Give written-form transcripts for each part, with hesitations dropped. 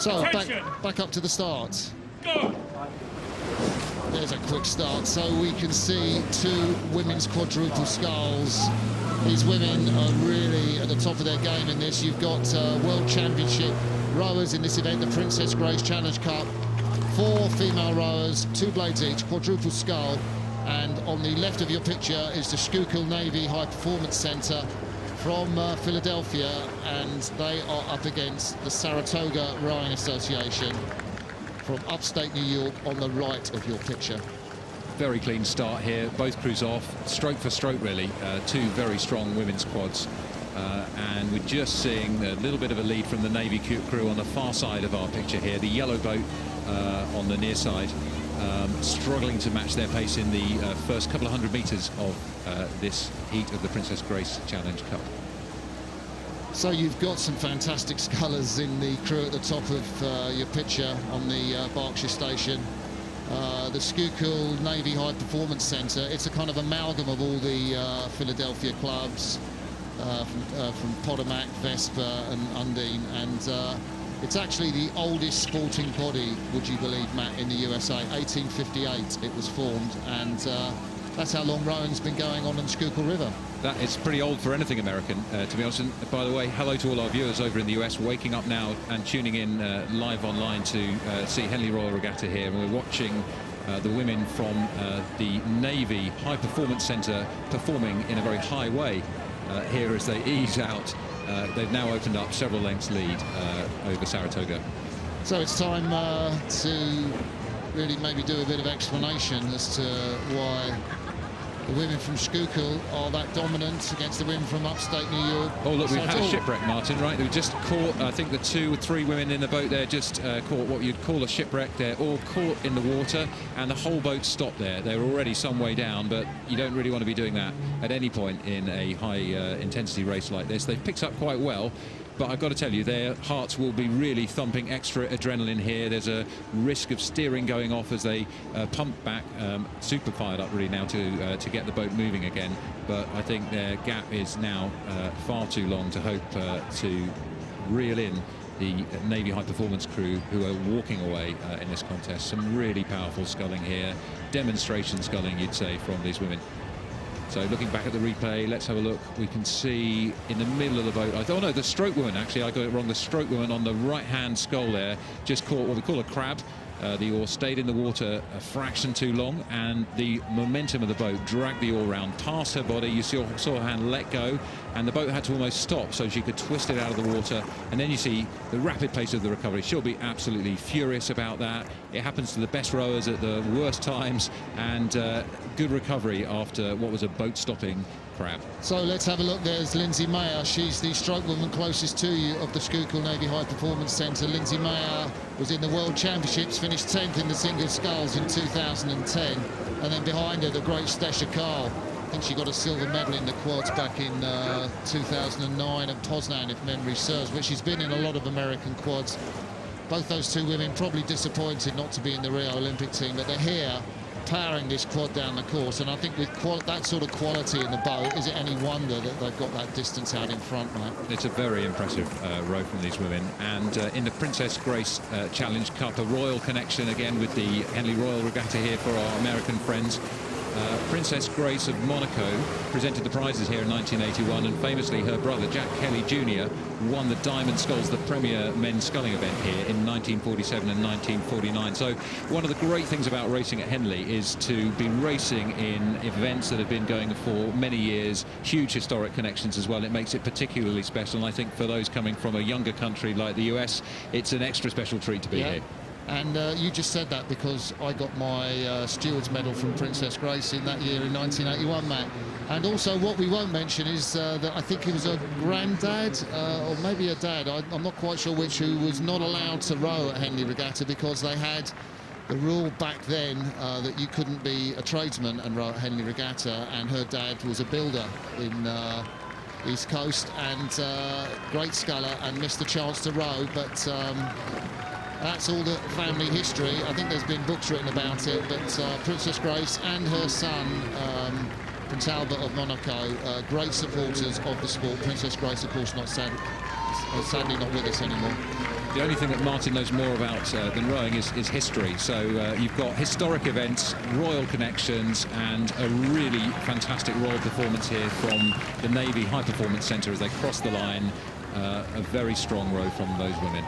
So back up to the start. Go. There's a quick start, so we can see two women's quadruple sculls. These women are really at the top of their game in this. You've got World Championship rowers in this event, the Princess Grace Challenge Cup. 4 female rowers, 2 blades each, quadruple scull. And on the left of your picture is the Schuylkill Navy High Performance Centre from Philadelphia, and they are up against the Saratoga Rowing Association from upstate New York on the right of your picture. Very clean start here, both crews off, stroke for stroke really, 2 very strong women's quads. And we're just seeing a little bit of a lead from the Navy crew on the far side of our picture here. The yellow boat on the near side, struggling to match their pace in the first couple of 100 metres of this heat of the Princess Grace Challenge Cup. So you've got some fantastic scullers in the crew at the top of your picture on the Berkshire station. The Schuylkill Navy High Performance Centre, it's a kind of amalgam of all the Philadelphia clubs, from Potomac, Vesper and Undine, and it's actually the oldest sporting body, would you believe, Matt, in the USA. 1858 it was formed, and that's how long rowing's been going on the Schuylkill River. That is pretty old for anything American, to be honest. And by the way, hello to all our viewers over in the US, waking up now and tuning in live online to see Henley Royal Regatta here. And we're watching the women from the Navy High Performance Centre performing in a very high way here as they ease out. They've now opened up several lengths lead over Saratoga. So it's time to really maybe do a bit of explanation as to why the women from Schuylkill are that dominant against the women from upstate New York. Oh, look, we've had a shipwreck, Martin, right? They were just caught, I think the 2 or 3 women in the boat there just caught what you'd call a shipwreck. They're all caught in the water, and the whole boat stopped there. They're already some way down, but you don't really want to be doing that at any point in a high-intensity race like this. They've picked up quite well, but I've got to tell you, their hearts will be really thumping. Extra adrenaline here. There's a risk of steering going off as they pump back, super fired up really now to get the boat moving again. But I think their gap is now far too long to hope to reel in the Navy High Performance crew who are walking away in this contest. Some really powerful sculling here, demonstration sculling, you'd say, from these women. So looking back at the replay, let's have a look. We can see in the middle of the boat, oh no, the stroke woman, actually, I got it wrong. The stroke woman on the right-hand scull there just caught what we call a crab. The oar stayed in the water a fraction too long, and the momentum of the boat dragged the oar round past her body. You saw her hand let go, and the boat had to almost stop so she could twist it out of the water. And then you see the rapid pace of the recovery. She'll be absolutely furious about that. It happens to the best rowers at the worst times, and good recovery after what was a boat-stopping crab. So let's have a look. There's Lindsay Mayer. She's the stroke woman closest to you of the Schuylkill Navy High Performance Centre. Lindsay Mayer was in the World Championships, finished 10th in the single sculls in 2010. And then behind her, the great Stesha Karl. I think she got a silver medal in the quads back in 2009 at Poznan, if memory serves, but she's been in a lot of American quads. Both those 2 women probably disappointed not to be in the Rio Olympic team, but they're here powering this quad down the course, and I think with that sort of quality in the boat, is it any wonder that they've got that distance out in front, mate? It's a very impressive row from these women, and in the Princess Grace Challenge Cup, a royal connection again with the Henley Royal Regatta here for our American friends. Princess Grace of Monaco presented the prizes here in 1981, and famously her brother Jack Kelly Jr. won the Diamond Sculls, the premier men's sculling event here in 1947 and 1949. So one of the great things about racing at Henley is to be racing in events that have been going for many years, huge historic connections as well. It makes it particularly special, and I think for those coming from a younger country like the US, it's an extra special treat to be here. And you just said that because I got my steward's medal from Princess Grace in that year in 1981, Matt. And also what we won't mention is that I think it was a granddad or maybe a dad, I'm not quite sure which, who was not allowed to row at Henley Regatta because they had the rule back then that you couldn't be a tradesman and row at Henley Regatta, and her dad was a builder in East Coast and great sculler and missed the chance to row, but that's all the family history. I think there's been books written about it, but Princess Grace and her son, Prince Albert of Monaco, great supporters of the sport. Princess Grace, of course, sadly not with us anymore. The only thing that Martin knows more about than rowing is history. So you've got historic events, royal connections, and a really fantastic royal performance here from the Navy High Performance Centre as they cross the line. A very strong row from those women.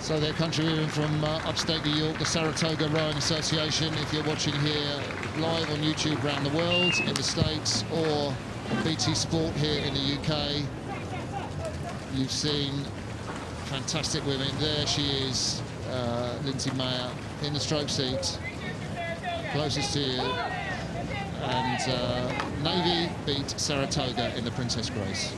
So they're country women from upstate New York, the Saratoga Rowing Association. If you're watching here live on YouTube around the world, in the States, or on BT Sport here in the UK, you've seen fantastic women. There she is, Lindsay Mayer, in the stroke seat, closest to you. And Navy beat Saratoga in the Princess Grace.